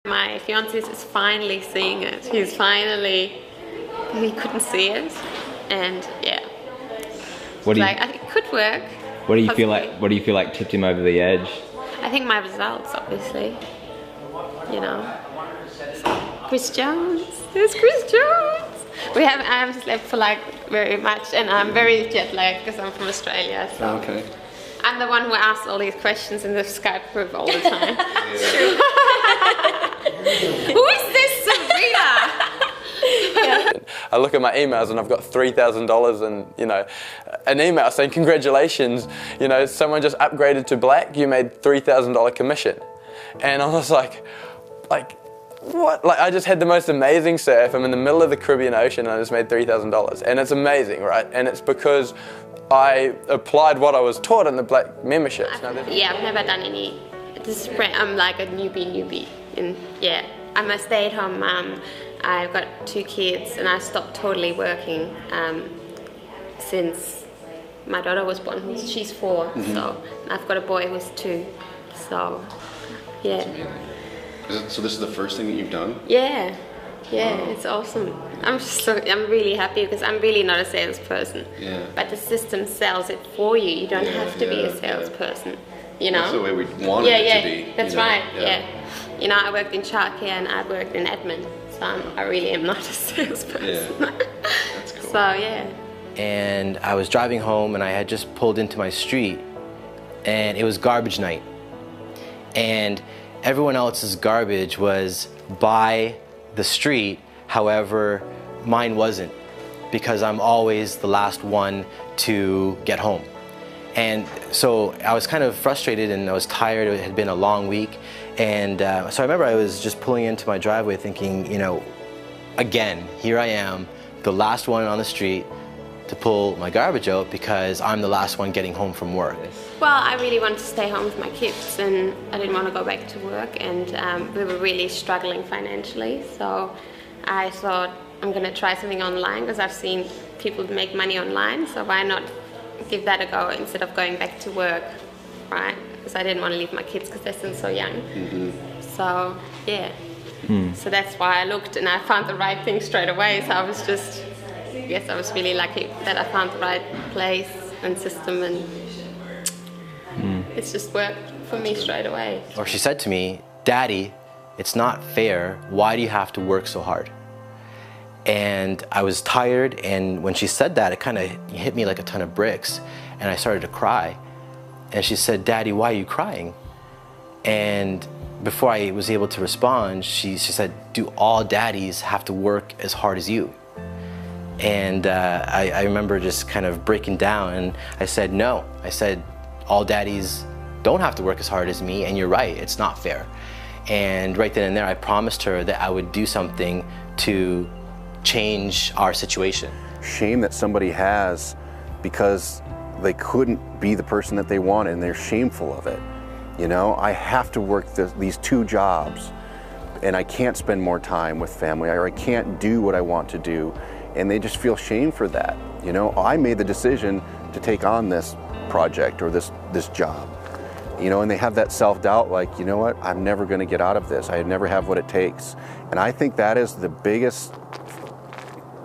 My fiance is finally seeing it. He couldn't see it, and yeah. What do you, I think it could work. What do you feel like? What do you feel like tipped him over the edge? I think my results, obviously. You know, Chris Jones. There's Chris Jones. I haven't slept for like very much, and I'm very jet lagged because I'm from Australia. So. Okay. I'm the one who asks all these questions in the Skype group all the time. Who is this Sabrina? I look at my emails and I've got $3,000 and, you know, an email saying, congratulations, you know, someone just upgraded to black, you made $3,000 commission. And I was like, what? Like, I just had the most amazing surf. I'm in the middle of the Caribbean Ocean and I just made $3,000. And it's amazing, right? And it's because I applied what I was taught in the black memberships. Yeah, I've never done any. I'm like a newbie. And yeah, I'm a stay-at-home mum. I've got 2 kids and I stopped totally working since my daughter was born. She's 4, so I've got a boy who's 2. So yeah. So this is the first thing that you've done? Yeah, it's awesome. I'm really happy because I'm really not a salesperson. Yeah. But the system sells it for you. You don't have to be a salesperson. You know? That's the way we want it to be. That's right. Yeah. You know, I worked in childcare and I worked in admin, so I really am not a salesperson. Yeah. That's cool. So yeah. And I was driving home and I had just pulled into my street and it was garbage night. And everyone else's garbage was by the street, however, mine wasn't, because I'm always the last one to get home. And so I was kind of frustrated and I was tired. It had been a long week. And so I remember I was just pulling into my driveway thinking, you know, again, here I am, the last one on the street to pull my garbage out because I'm the last one getting home from work. Well, I really wanted to stay home with my kids and I didn't want to go back to work, and we were really struggling financially. So I thought I'm going to try something online because I've seen people make money online, so why not give that a go instead of going back to work, right? Because I didn't want to leave my kids because they're still so young. So yeah, so that's why I looked and I found the right thing straight away. So I was just, yes, I was really lucky that I found the right place and system, and it's just worked for me straight away. Or she said to me, Daddy, it's not fair. Why do you have to work so hard? And I was tired, and when she said that, it kind of hit me like a ton of bricks, and I started to cry. And she said, Daddy, why are you crying? And before I was able to respond, she said, do all daddies have to work as hard as you? And I remember just kind of breaking down, and I said, no. I said, all daddies don't have to work as hard as me, and you're right, it's not fair. And right then and there, I promised her that I would do something to change our situation. Shame that somebody has because they couldn't be the person that they wanted and they're shameful of it. You know, I have to work these 2 jobs and I can't spend more time with family, or I can't do what I want to do, and they just feel shame for that. You know, I made the decision to take on this project or this job, you know, and they have that self-doubt like, you know what, I'm never going to get out of this. I never have what it takes. And I think that is the biggest,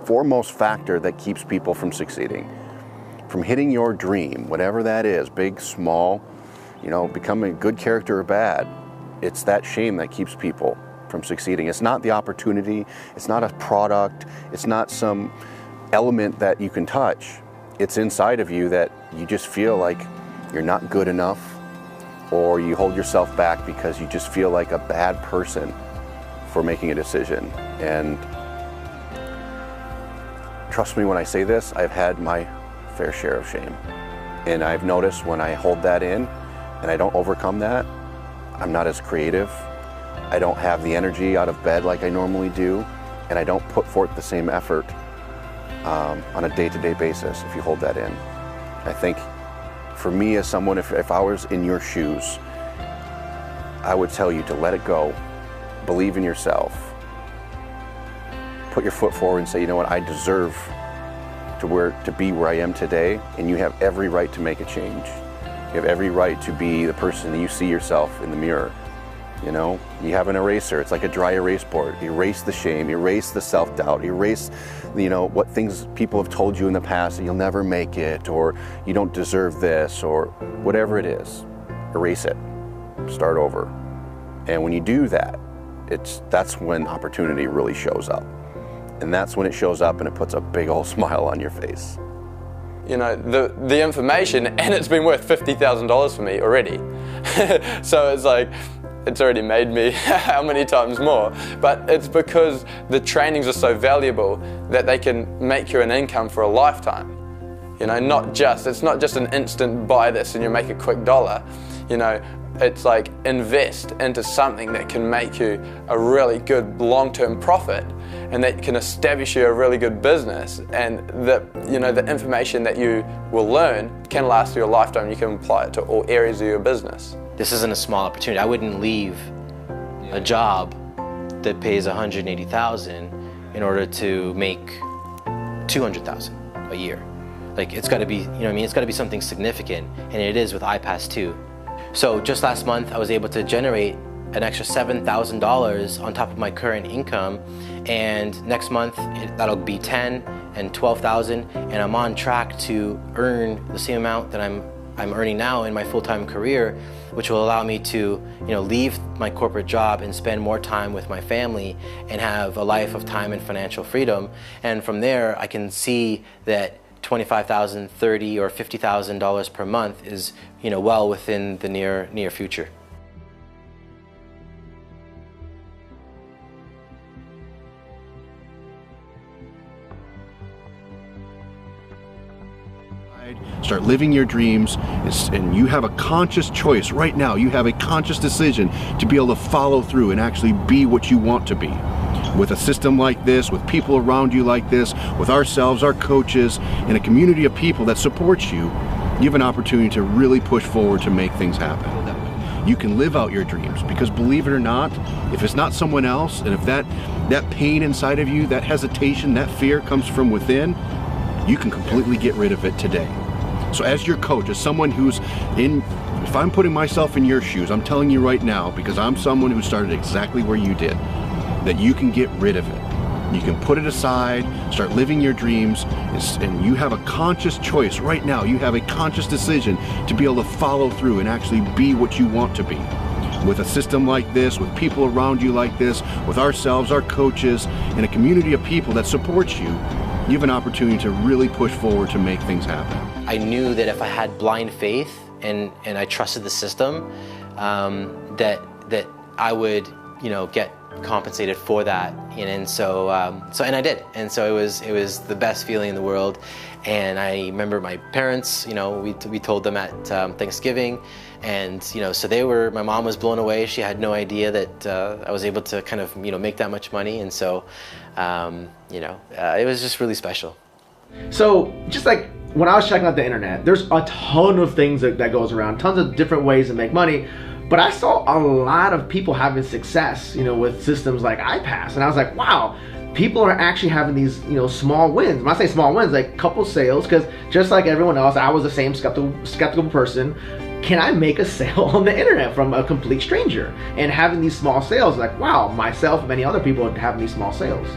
foremost factor that keeps people from succeeding, from hitting your dream, whatever that is, big, small, you know, becoming a good character or bad. It's that shame that keeps people from succeeding. It's not the opportunity, it's not a product, it's not some element that you can touch. It's inside of you that you just feel like you're not good enough, or you hold yourself back because you just feel like a bad person for making a decision. And trust me when I say this, I've had my fair share of shame. And I've noticed when I hold that in and I don't overcome that, I'm not as creative. I don't have the energy out of bed like I normally do, and I don't put forth the same effort on a day-to-day basis if you hold that in. I think for me as someone, if I was in your shoes, I would tell you to let it go, believe in yourself, put your foot forward and say, you know what, I deserve to be where I am today, and you have every right to make a change. You have every right to be the person that you see yourself in the mirror. You know, you have an eraser, it's like a dry erase board. Erase the shame, erase the self-doubt, erase, you know, what things people have told you in the past, that you'll never make it, or you don't deserve this, or whatever it is. Erase it, start over. And when you do that, that's when opportunity really shows up. And that's when it shows up and it puts a big old smile on your face. You know, the information, and it's been worth $50,000 for me already. So it's like, it's already made me how many times more, but it's because the trainings are so valuable that they can make you an income for a lifetime. You know, it's not just an instant buy this and you make a quick dollar. You know, it's like invest into something that can make you a really good long-term profit and that can establish you a really good business, and you know, the information that you will learn can last you a lifetime. You can apply it to all areas of your business. This isn't a small opportunity. I wouldn't leave a job that pays $180,000 in order to make $200,000 a year. Like, it's got to be, you know what I mean? It's got to be something significant, and it is with iPass 2. So just last month, I was able to generate an extra $7,000 on top of my current income, and next month that'll be $10,000 and $12,000, and I'm on track to earn the same amount that I'm earning now in my full-time career, which will allow me to, you know, leave my corporate job and spend more time with my family and have a life of time and financial freedom. And from there, I can see that $25,000, $30,000, or $50,000 per month is, you know, well within the near future. Start living your dreams, and you have a conscious choice right now. You have a conscious decision to be able to follow through and actually be what you want to be. With a system like this, with people around you like this, with ourselves, our coaches, and a community of people that supports you, you have an opportunity to really push forward to make things happen. You can live out your dreams, because believe it or not, if it's not someone else, and if that pain inside of you, that hesitation, that fear comes from within, you can completely get rid of it today. So as your coach, as someone who's if I'm putting myself in your shoes, I'm telling you right now, because I'm someone who started exactly where you did, that you can get rid of it. You can put it aside, start living your dreams, and you have a conscious choice right now. You have a conscious decision to be able to follow through and actually be what you want to be. With a system like this, with people around you like this, with ourselves, our coaches, and a community of people that supports you, you have an opportunity to really push forward to make things happen. I knew that if I had blind faith and I trusted the system, that I would, you know, get compensated for that, and so I did, and so it was the best feeling in the world. And I remember my parents, you know, we told them at Thanksgiving, and you know, so my mom was blown away. She had no idea that I was able to kind of, you know, make that much money, and so you know, it was just really special. So just like when I was checking out the internet, there's a ton of things that goes around, tons of different ways to make money. But I saw a lot of people having success, you know, with systems like iPass, and I was like, wow, people are actually having these, you know, small wins. When I say small wins, like couple sales, because just like everyone else, I was the same skeptical person. Can I make a sale on the internet from a complete stranger? And having these small sales, like, wow, myself and many other people having these small sales.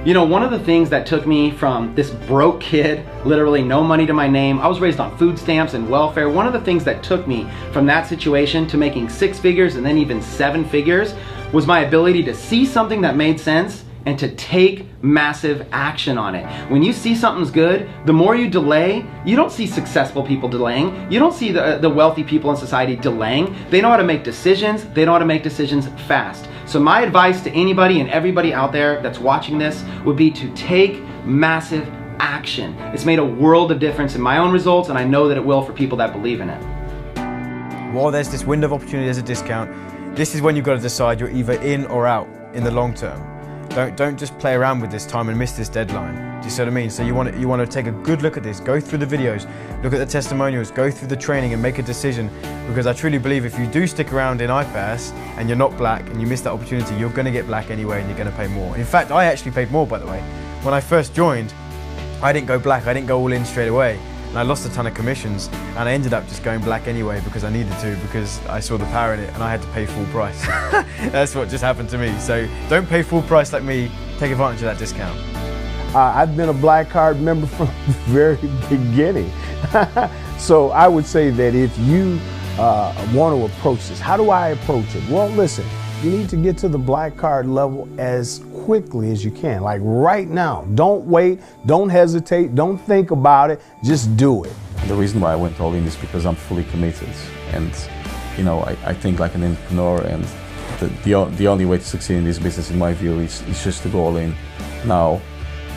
You know, one of the things that took me from this broke kid, literally no money to my name, I was raised on food stamps and welfare. One of the things that took me from that situation to making 6 figures and then even 7 figures was my ability to see something that made sense and to take massive action on it. When you see something's good, the more you delay, you don't see successful people delaying. You don't see the wealthy people in society delaying. They know how to make decisions. They know how to make decisions fast. So my advice to anybody and everybody out there that's watching this would be to take massive action. It's made a world of difference in my own results, and I know that it will for people that believe in it. While there's this window of opportunity, there's a discount. This is when you've got to decide you're either in or out in the long term. Don't just play around with this time and miss this deadline. Do you see what I mean? So you want to take a good look at this, go through the videos, look at the testimonials, go through the training and make a decision, because I truly believe if you do stick around in iPass and you're not black and you miss that opportunity, you're going to get black anyway and you're going to pay more. In fact, I actually paid more, by the way. When I first joined, I didn't go black, I didn't go all in straight away. and I lost a ton of commissions, and I ended up just going black anyway because I needed to, because I saw the power in it and I had to pay full price. That's what just happened to me. So don't pay full price like me, take advantage of that discount. I've been a Black Card member from the very beginning. So I would say that if you want to approach this, how do I approach it? Well, listen, you need to get to the Black Card level as quickly as you can, like right now. Don't wait, don't hesitate, don't think about it, just do it. The reason why I went all in is because I'm fully committed, and you know, I think like an entrepreneur, and the only way to succeed in this business, in my view, is just to go all in. Now,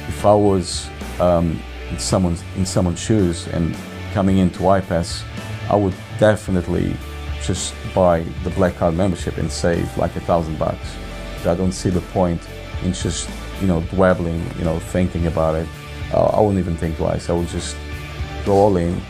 if I was in someone's shoes and coming into iPass, I would definitely just buy the Black Card membership and save like $1,000. I don't see the point in just, you know, dwabbling, you know, thinking about it. I wouldn't even think twice. I would just go all in,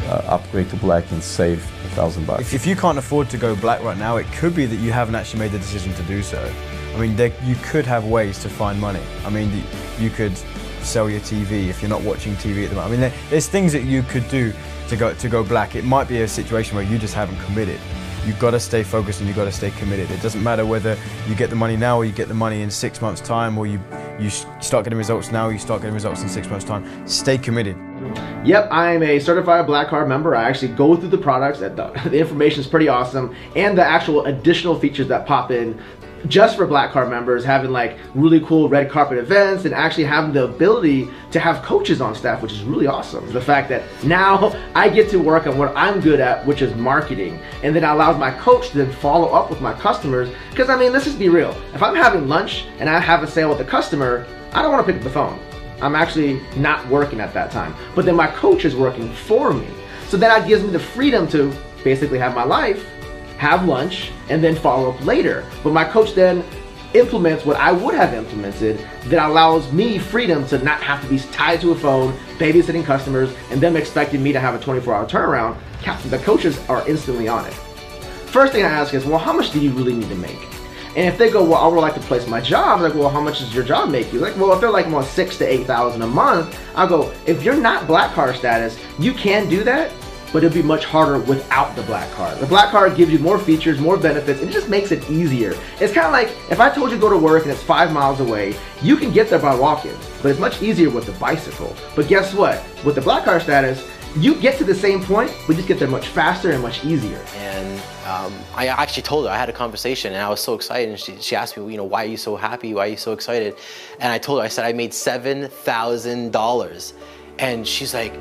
upgrade to black, and save $1,000. If you can't afford to go black right now, it could be that you haven't actually made the decision to do so. I mean, you could have ways to find money. I mean, you could sell your TV if you're not watching TV at the moment. I mean, there's things that you could do to go black. It might be a situation where you just haven't committed. You've got to stay focused and you've got to stay committed. It doesn't matter whether you get the money now or you get the money in 6 months' time, or you start getting results now or you start getting results in 6 months' time. Stay committed. Yep, I'm a certified Black Card member. I actually go through the products. The information is pretty awesome, and the actual additional features that pop in just for Black Card members, having like really cool red carpet events, and actually having the ability to have coaches on staff, which is really awesome. The fact that now I get to work on what I'm good at, which is marketing, and then it allows my coach to then follow up with my customers. Because I mean, let's just be real. If I'm having lunch and I have a sale with a customer, I don't want to pick up the phone. I'm actually not working at that time. But then my coach is working for me. So then that gives me the freedom to basically have my life, have lunch, and then follow up later. But my coach then implements what I would have implemented that allows me freedom to not have to be tied to a phone, babysitting customers, and them expecting me to have a 24-hour turnaround. The coaches are instantly on it. First thing I ask is, well, how much do you really need to make? And if they go, well, I would like to place my job, I'm like, well, how much does your job make you? Like, well, if they're like more $6,000 to $8,000 a month, I'll go, if you're not Black Card status, you can do that, but it'll be much harder without the Black Card. The Black Card gives you more features, more benefits, and it just makes it easier. It's kind of like if I told you to go to work and it's 5 miles away, you can get there by walking, but it's much easier with the bicycle. But guess what? With the Black Card status, you get to the same point, but just get there much faster and much easier. And I actually told her, I had a conversation and I was so excited, and she asked me, you know, why are you so happy? Why are you so excited? And I told her, I said, I made $7,000. And she's like,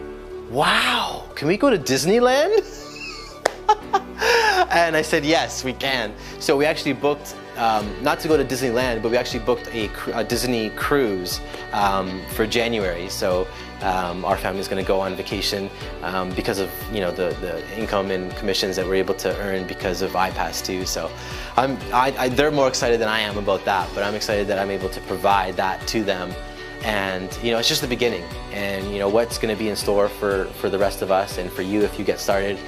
wow, can we go to Disneyland? And I said, yes, we can. So we actually booked, not to go to Disneyland, but we actually booked a Disney cruise for January. So our family's going to go on vacation because of, you know, the income and commissions that we're able to earn because of iPass too. So they're more excited than I am about that, but I'm excited that I'm able to provide that to them. And you know, it's just the beginning, and you know what's going to be in store for the rest of us and for you if you get started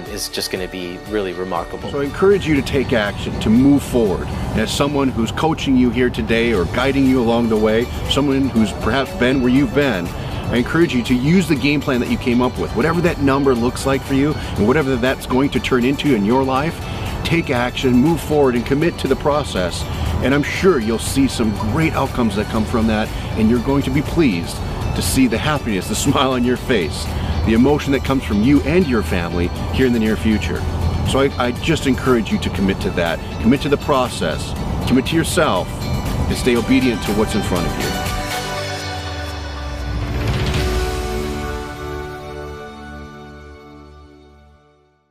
is just going to be really remarkable. So I encourage you to take action, to move forward. As someone who's coaching you here today or guiding you along the way, someone who's perhaps been where you've been, I encourage you to use the game plan that you came up with, whatever that number looks like for you and whatever that's going to turn into in your life. Take action, move forward, and commit to the process. And I'm sure you'll see some great outcomes that come from that, and you're going to be pleased to see the happiness, the smile on your face, the emotion that comes from you and your family here in the near future. So I just encourage you to commit to that. Commit to the process, commit to yourself, and stay obedient to what's in front of you.